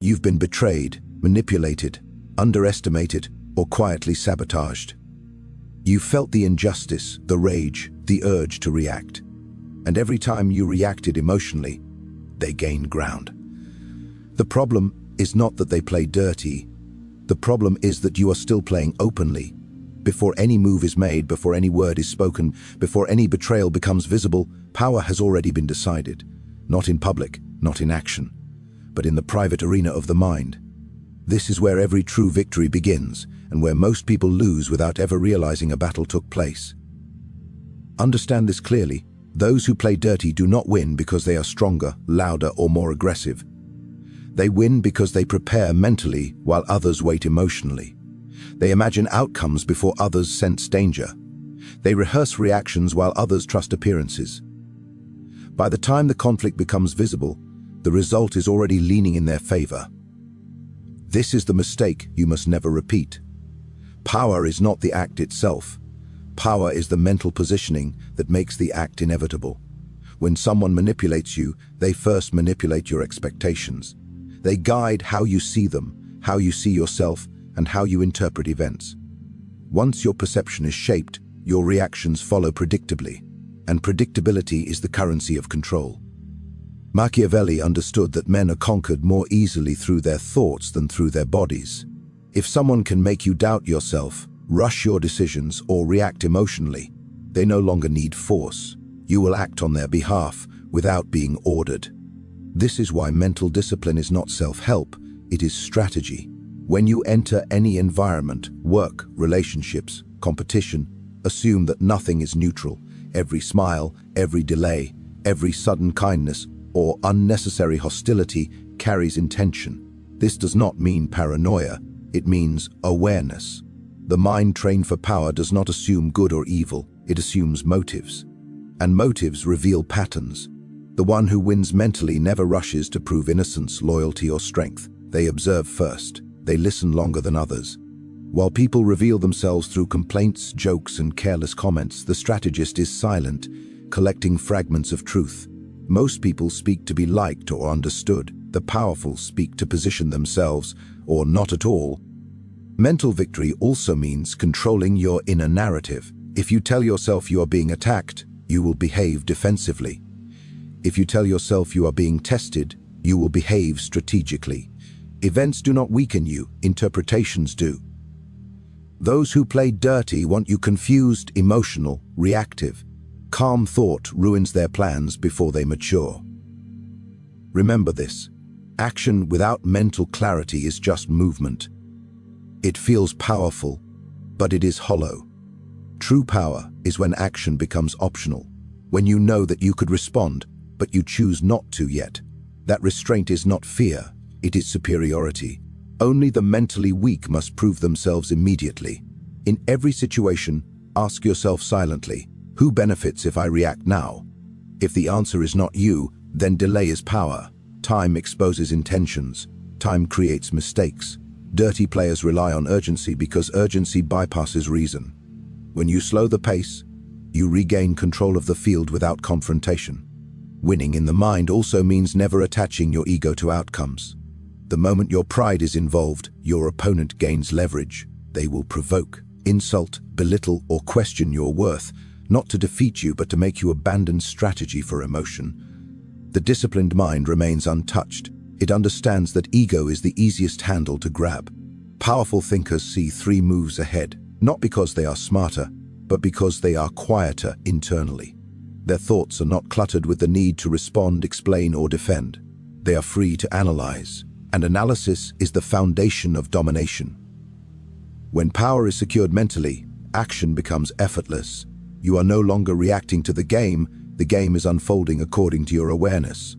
You've been betrayed, manipulated, underestimated, or quietly sabotaged. You felt the injustice, the rage, the urge to react. And every time you reacted emotionally, they gained ground. The problem is not that they play dirty. The problem is that you are still playing openly. Before any move is made, before any word is spoken, before any betrayal becomes visible, power has already been decided. Not in public, not in action, but in the private arena of the mind. This is where every true victory begins, and where most people lose without ever realizing a battle took place. Understand this clearly. Those who play dirty do not win because they are stronger, louder, or more aggressive. They win because they prepare mentally while others wait emotionally. They imagine outcomes before others sense danger. They rehearse reactions while others trust appearances. By the time the conflict becomes visible, the result is already leaning in their favor. This is the mistake you must never repeat. Power is not the act itself. Power is the mental positioning that makes the act inevitable. When someone manipulates you, they first manipulate your expectations. They guide how you see them, how you see yourself, and how you interpret events. Once your perception is shaped, your reactions follow predictably, and predictability is the currency of control. Machiavelli understood that men are conquered more easily through their thoughts than through their bodies. If someone can make you doubt yourself, rush your decisions, or react emotionally, they no longer need force. You will act on their behalf without being ordered. This is why mental discipline is not self-help, it is strategy. When you enter any environment, work, relationships, competition, assume that nothing is neutral. Every smile, every delay, every sudden kindness, or unnecessary hostility carries intention. This does not mean paranoia, it means awareness. The mind trained for power does not assume good or evil, it assumes motives. And motives reveal patterns. The one who wins mentally never rushes to prove innocence, loyalty, or strength. They observe first. They listen longer than others. While people reveal themselves through complaints, jokes, and careless comments, the strategist is silent, collecting fragments of truth. Most people speak to be liked or understood. The powerful speak to position themselves, or not at all. Mental victory also means controlling your inner narrative. If you tell yourself you are being attacked, you will behave defensively. If you tell yourself you are being tested, you will behave strategically. Events do not weaken you, interpretations do. Those who play dirty want you confused, emotional, reactive. Calm thought ruins their plans before they mature. Remember this. Action without mental clarity is just movement. It feels powerful, but it is hollow. True power is when action becomes optional, when you know that you could respond, but you choose not to yet. That restraint is not fear, it is superiority. Only the mentally weak must prove themselves immediately. In every situation, ask yourself silently, who benefits if I react now? If the answer is not you, then delay is power. Time exposes intentions. Time creates mistakes. Dirty players rely on urgency because urgency bypasses reason. When you slow the pace, you regain control of the field without confrontation. Winning in the mind also means never attaching your ego to outcomes. The moment your pride is involved, your opponent gains leverage. They will provoke, insult, belittle, or question your worth, not to defeat you but to make you abandon strategy for emotion. The disciplined mind remains untouched. It understands that ego is the easiest handle to grab. Powerful thinkers see 3 moves ahead, not because they are smarter, but because they are quieter internally. Their thoughts are not cluttered with the need to respond, explain, or defend. They are free to analyze, and analysis is the foundation of domination. When power is secured mentally, action becomes effortless. You are no longer reacting to the game is unfolding according to your awareness.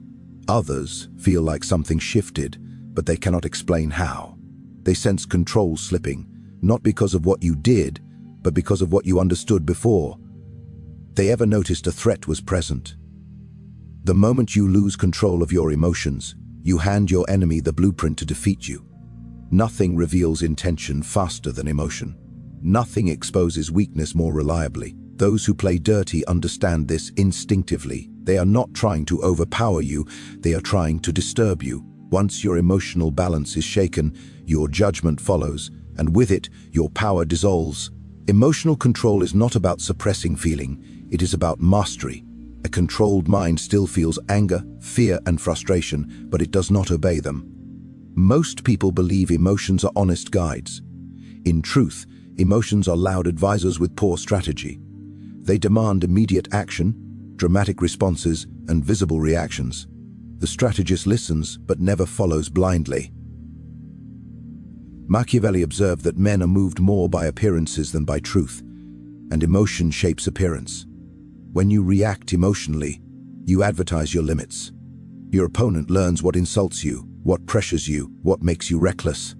Others feel like something shifted, but they cannot explain how. They sense control slipping, not because of what you did, but because of what you understood before they ever noticed a threat was present. The moment you lose control of your emotions, you hand your enemy the blueprint to defeat you. Nothing reveals intention faster than emotion. Nothing exposes weakness more reliably. Those who play dirty understand this instinctively. They are not trying to overpower you, they are trying to disturb you. Once your emotional balance is shaken, your judgment follows, and with it, your power dissolves. Emotional control is not about suppressing feeling, it is about mastery. A controlled mind still feels anger, fear, and frustration, but it does not obey them. Most people believe emotions are honest guides. In truth, emotions are loud advisors with poor strategy. They demand immediate action, dramatic responses, and visible reactions. The strategist listens, but never follows blindly. Machiavelli observed that men are moved more by appearances than by truth, and emotion shapes appearance. When you react emotionally, you advertise your limits. Your opponent learns what insults you, what pressures you, what makes you reckless.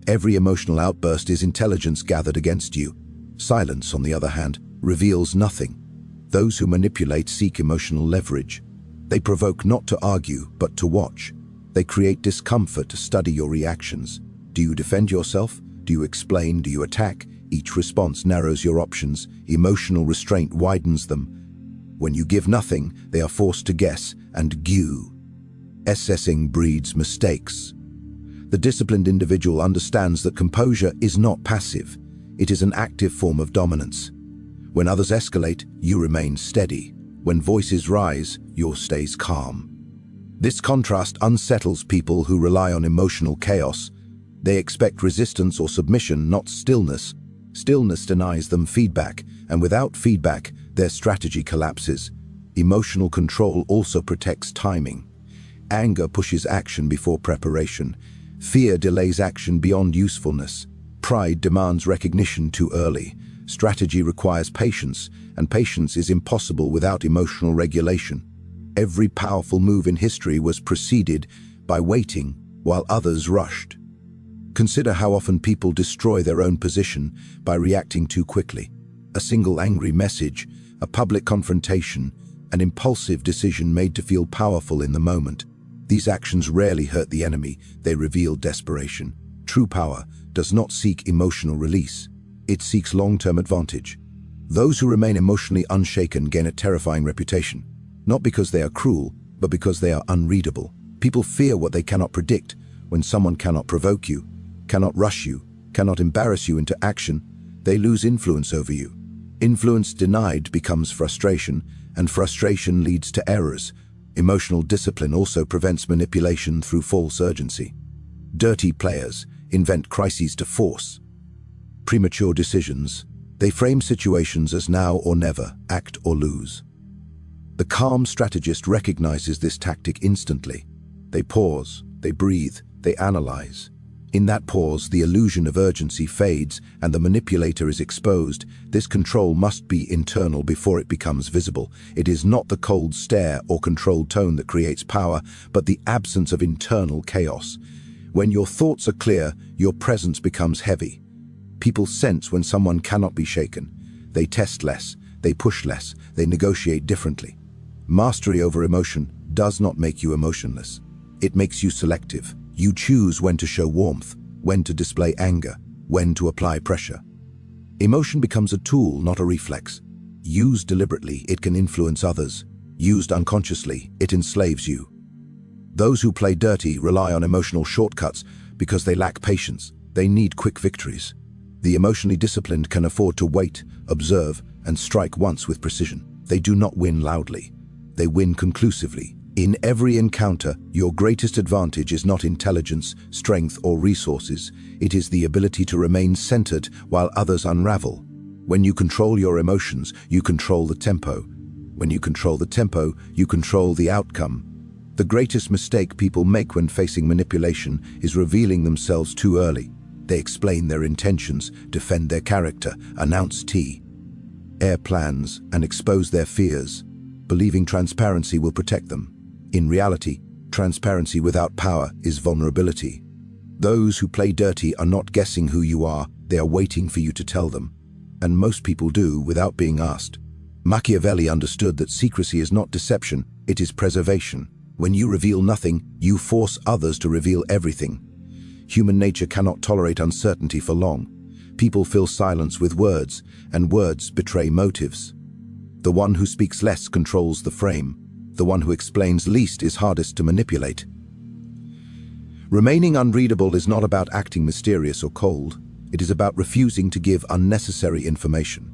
Every emotional outburst is intelligence gathered against you. Silence, on the other hand, reveals nothing. Those who manipulate seek emotional leverage. They provoke not to argue, but to watch. They create discomfort to study your reactions. Do you defend yourself? Do you explain? Do you attack? Each response narrows your options. Emotional restraint widens them. When you give nothing, they are forced to guess and GU. Assessing breeds mistakes. The disciplined individual understands that composure is not passive. It is an active form of dominance. When others escalate, you remain steady. When voices rise, yours stays calm. This contrast unsettles people who rely on emotional chaos. They expect resistance or submission, not stillness. Stillness denies them feedback, and without feedback, their strategy collapses. Emotional control also protects timing. Anger pushes action before preparation. Fear delays action beyond usefulness. Pride demands recognition too early. Strategy requires patience, and patience is impossible without emotional regulation. Every powerful move in history was preceded by waiting while others rushed. Consider how often people destroy their own position by reacting too quickly. A single angry message, a public confrontation, an impulsive decision made to feel powerful in the moment. These actions rarely hurt the enemy, they reveal desperation. True power does not seek emotional release, it seeks long-term advantage. Those who remain emotionally unshaken gain a terrifying reputation, not because they are cruel, but because they are unreadable. People fear what they cannot predict. When someone cannot provoke you, cannot rush you, cannot embarrass you into action, they lose influence over you. Influence denied becomes frustration, and frustration leads to errors. Emotional discipline also prevents manipulation through false urgency. Dirty players invent crises to force. Premature decisions. They frame situations as now or never, act or lose. The calm strategist recognizes this tactic instantly. They pause, they breathe, they analyze. In that pause, the illusion of urgency fades and the manipulator is exposed. This control must be internal before it becomes visible. It is not the cold stare or controlled tone that creates power, but the absence of internal chaos. When your thoughts are clear, your presence becomes heavy. People sense when someone cannot be shaken. They test less, they push less, they negotiate differently. Mastery over emotion does not make you emotionless. It makes you selective. You choose when to show warmth, when to display anger, when to apply pressure. Emotion becomes a tool, not a reflex. Used deliberately, it can influence others. Used unconsciously, it enslaves you. Those who play dirty rely on emotional shortcuts because they lack patience. They need quick victories. The emotionally disciplined can afford to wait, observe, and strike once with precision. They do not win loudly. They win conclusively. In every encounter, your greatest advantage is not intelligence, strength, or resources. It is the ability to remain centered while others unravel. When you control your emotions, you control the tempo. When you control the tempo, you control the outcome. The greatest mistake people make when facing manipulation is revealing themselves too early. They explain their intentions, defend their character, announce air plans, and expose their fears, believing transparency will protect them. In reality, transparency without power is vulnerability. Those who play dirty are not guessing who you are, they are waiting for you to tell them. And most people do without being asked. Machiavelli understood that secrecy is not deception, it is preservation. When you reveal nothing, you force others to reveal everything. Human nature cannot tolerate uncertainty for long. People fill silence with words, and words betray motives. The one who speaks less controls the frame. The one who explains least is hardest to manipulate. Remaining unreadable is not about acting mysterious or cold. It is about refusing to give unnecessary information.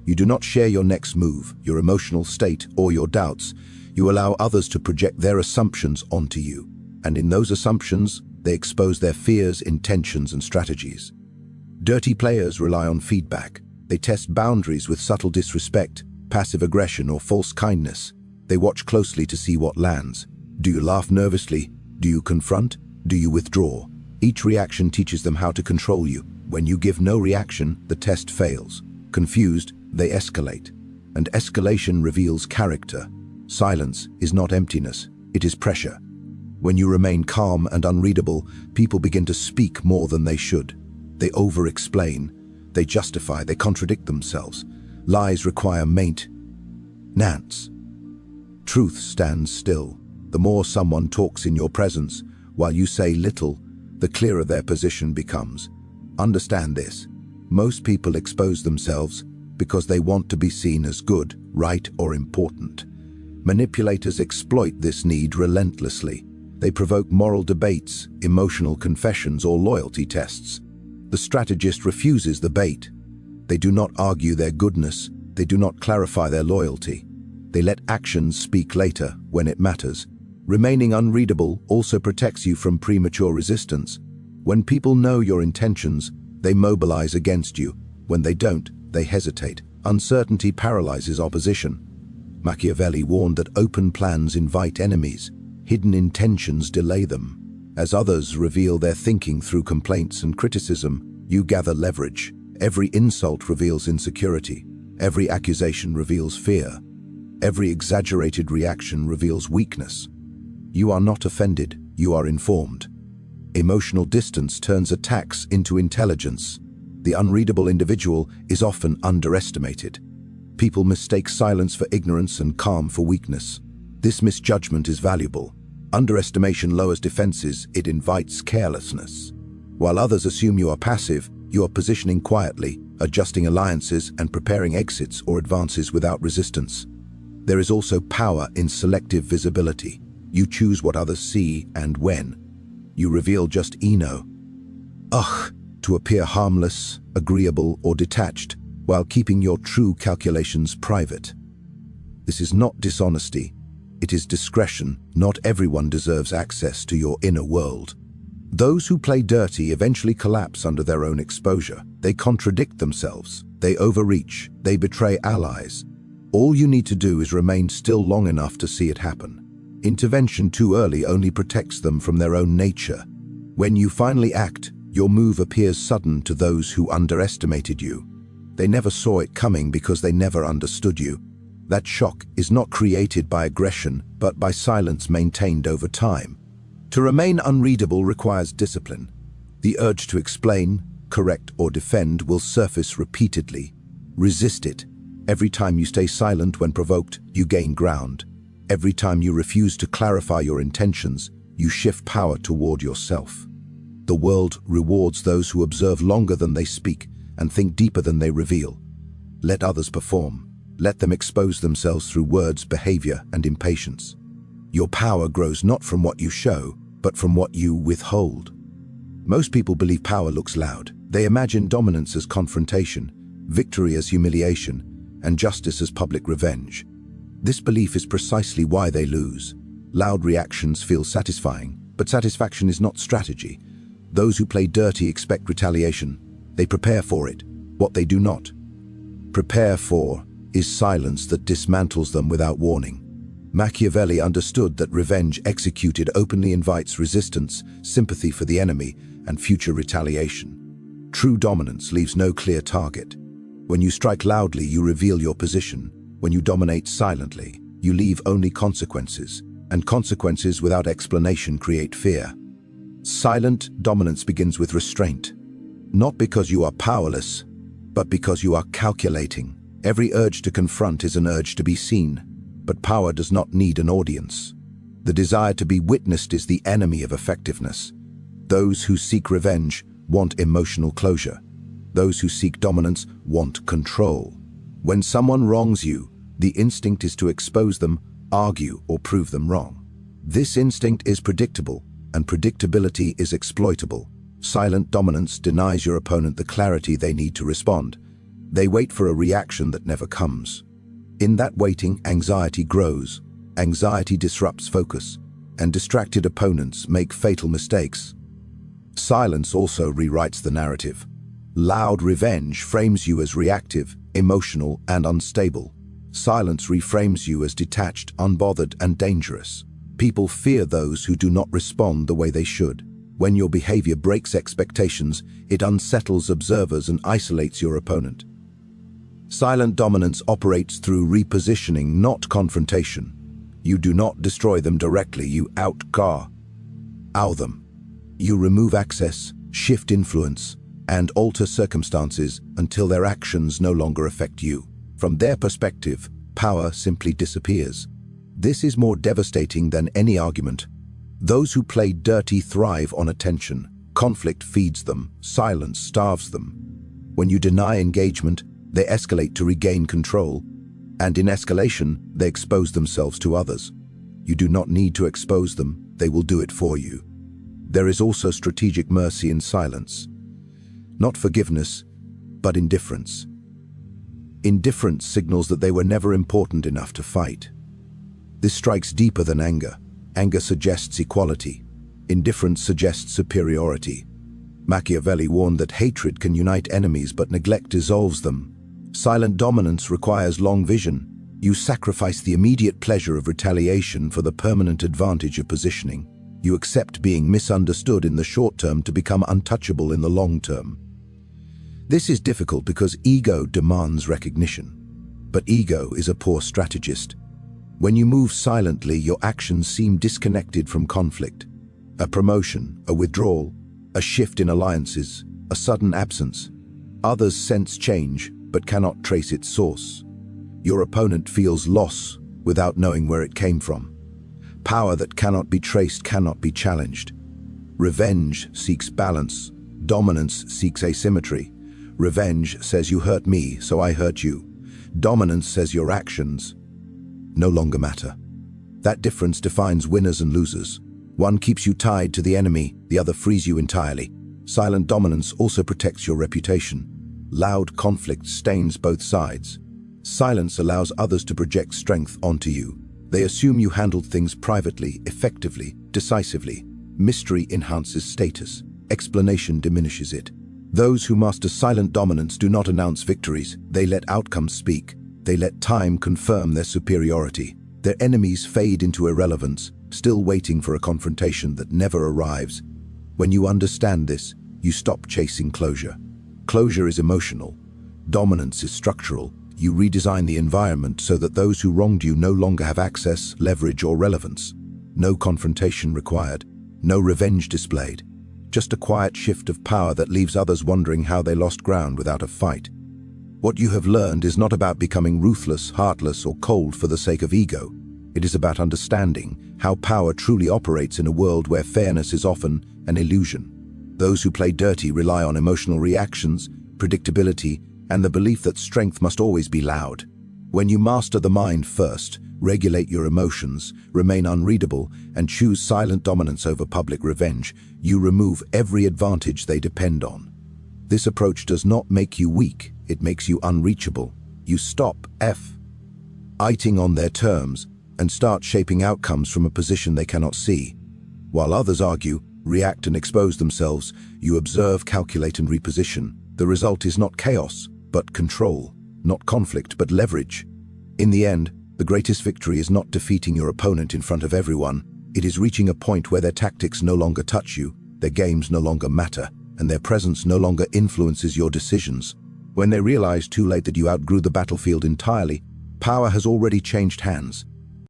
You do not share your next move, your emotional state, or your doubts. You allow others to project their assumptions onto you. And in those assumptions, they expose their fears, intentions, and strategies. Dirty players rely on feedback. They test boundaries with subtle disrespect, passive aggression, or false kindness. They watch closely to see what lands. Do you laugh nervously? Do you confront? Do you withdraw? Each reaction teaches them how to control you. When you give no reaction, the test fails. Confused, they escalate. And escalation reveals character. Silence is not emptiness, it is pressure. When you remain calm and unreadable, people begin to speak more than they should. They over-explain, they justify, they contradict themselves. Lies require maintenance. Truth stands still. The more someone talks in your presence, while you say little, the clearer their position becomes. Understand this. Most people expose themselves because they want to be seen as good, right, or important. Manipulators exploit this need relentlessly. They provoke moral debates, emotional confessions, or loyalty tests. The strategist refuses the bait. They do not argue their goodness. They do not clarify their loyalty. They let actions speak later, when it matters. Remaining unreadable also protects you from premature resistance. When people know your intentions, they mobilize against you. When they don't, they hesitate. Uncertainty paralyzes opposition. Machiavelli warned that open plans invite enemies. Hidden intentions delay them. As others reveal their thinking through complaints and criticism, you gather leverage. Every insult reveals insecurity. Every accusation reveals fear. Every exaggerated reaction reveals weakness. You are not offended, you are informed. Emotional distance turns attacks into intelligence. The unreadable individual is often underestimated. People mistake silence for ignorance and calm for weakness. This misjudgment is valuable. Underestimation lowers defenses, it invites carelessness. While others assume you are passive, you are positioning quietly, adjusting alliances and preparing exits or advances without resistance. There is also power in selective visibility. You choose what others see and when. You reveal just enough to appear harmless, agreeable, or detached, while keeping your true calculations private. This is not dishonesty. It is discretion. Not everyone deserves access to your inner world. Those who play dirty eventually collapse under their own exposure. They contradict themselves. They overreach. They betray allies. All you need to do is remain still long enough to see it happen. Intervention too early only protects them from their own nature. When you finally act, your move appears sudden to those who underestimated you. They never saw it coming because they never understood you. That shock is not created by aggression, but by silence maintained over time. To remain unreadable requires discipline. The urge to explain, correct, or defend will surface repeatedly. Resist it. Every time you stay silent when provoked, you gain ground. Every time you refuse to clarify your intentions, you shift power toward yourself. The world rewards those who observe longer than they speak and think deeper than they reveal. Let others perform. Let them expose themselves through words, behavior, and impatience. Your power grows not from what you show, but from what you withhold. Most people believe power looks loud. They imagine dominance as confrontation, victory as humiliation, and justice as public revenge. This belief is precisely why they lose. Loud reactions feel satisfying, but satisfaction is not strategy. Those who play dirty expect retaliation. They prepare for it. What they do not prepare for is silence that dismantles them without warning. Machiavelli understood that revenge executed openly invites resistance, sympathy for the enemy, and future retaliation. True dominance leaves no clear target. When you strike loudly, you reveal your position. When you dominate silently, you leave only consequences, and consequences without explanation create fear. Silent dominance begins with restraint, not because you are powerless, but because you are calculating. Every urge to confront is an urge to be seen, but power does not need an audience. The desire to be witnessed is the enemy of effectiveness. Those who seek revenge want emotional closure. Those who seek dominance want control. When someone wrongs you, the instinct is to expose them, argue, or prove them wrong. This instinct is predictable. and predictability is exploitable. Silent dominance denies your opponent the clarity they need to respond. They wait for a reaction that never comes. In that waiting, anxiety grows. Anxiety disrupts focus, and distracted opponents make fatal mistakes. Silence also rewrites the narrative. Loud revenge frames you as reactive, emotional, and unstable. Silence reframes you as detached, unbothered, and dangerous. People fear those who do not respond the way they should. When your behavior breaks expectations, it unsettles observers and isolates your opponent. Silent dominance operates through repositioning, not confrontation. You do not destroy them directly, you outweigh them. You remove access, shift influence, and alter circumstances until their actions no longer affect you. From their perspective, power simply disappears. This is more devastating than any argument. Those who play dirty thrive on attention. Conflict feeds them, silence starves them. When you deny engagement, they escalate to regain control, and in escalation, they expose themselves to others. You do not need to expose them, they will do it for you. There is also strategic mercy in silence. Not forgiveness, but indifference. Indifference signals that they were never important enough to fight. This strikes deeper than anger. Anger suggests equality. Indifference suggests superiority. Machiavelli warned that hatred can unite enemies, but neglect dissolves them. Silent dominance requires long vision. You sacrifice the immediate pleasure of retaliation for the permanent advantage of positioning. You accept being misunderstood in the short term to become untouchable in the long term. This is difficult because ego demands recognition. But ego is a poor strategist. When you move silently, your actions seem disconnected from conflict. A promotion, a withdrawal, a shift in alliances, a sudden absence. Others sense change, but cannot trace its source. Your opponent feels loss without knowing where it came from. Power that cannot be traced cannot be challenged. Revenge seeks balance. Dominance seeks asymmetry. Revenge says you hurt me, so I hurt you. Dominance says your actions no longer matter. That difference defines winners and losers. One keeps you tied to the enemy, the other frees you entirely. Silent dominance also protects your reputation. Loud conflict stains both sides. Silence allows others to project strength onto you. They assume you handled things privately, effectively, decisively. Mystery enhances status. Explanation diminishes it. Those who master silent dominance do not announce victories. They let outcomes speak. They let time confirm their superiority. Their enemies fade into irrelevance, still waiting for a confrontation that never arrives. When you understand this, you stop chasing closure. Closure is emotional. Dominance is structural. You redesign the environment so that those who wronged you no longer have access, leverage, or relevance. No confrontation required. No revenge displayed. Just a quiet shift of power that leaves others wondering how they lost ground without a fight. What you have learned is not about becoming ruthless, heartless, or cold for the sake of ego. It is about understanding how power truly operates in a world where fairness is often an illusion. Those who play dirty rely on emotional reactions, predictability, and the belief that strength must always be loud. When you master the mind first, regulate your emotions, remain unreadable, and choose silent dominance over public revenge, you remove every advantage they depend on. This approach does not make you weak, it makes you unreachable. You stop fighting on their terms and start shaping outcomes from a position they cannot see. While others argue, react, and expose themselves, you observe, calculate, and reposition. The result is not chaos, but control. Not conflict, but leverage. In the end, the greatest victory is not defeating your opponent in front of everyone. It is reaching a point where their tactics no longer touch you, their games no longer matter, and their presence no longer influences your decisions. When they realize too late that you outgrew the battlefield entirely, power has already changed hands.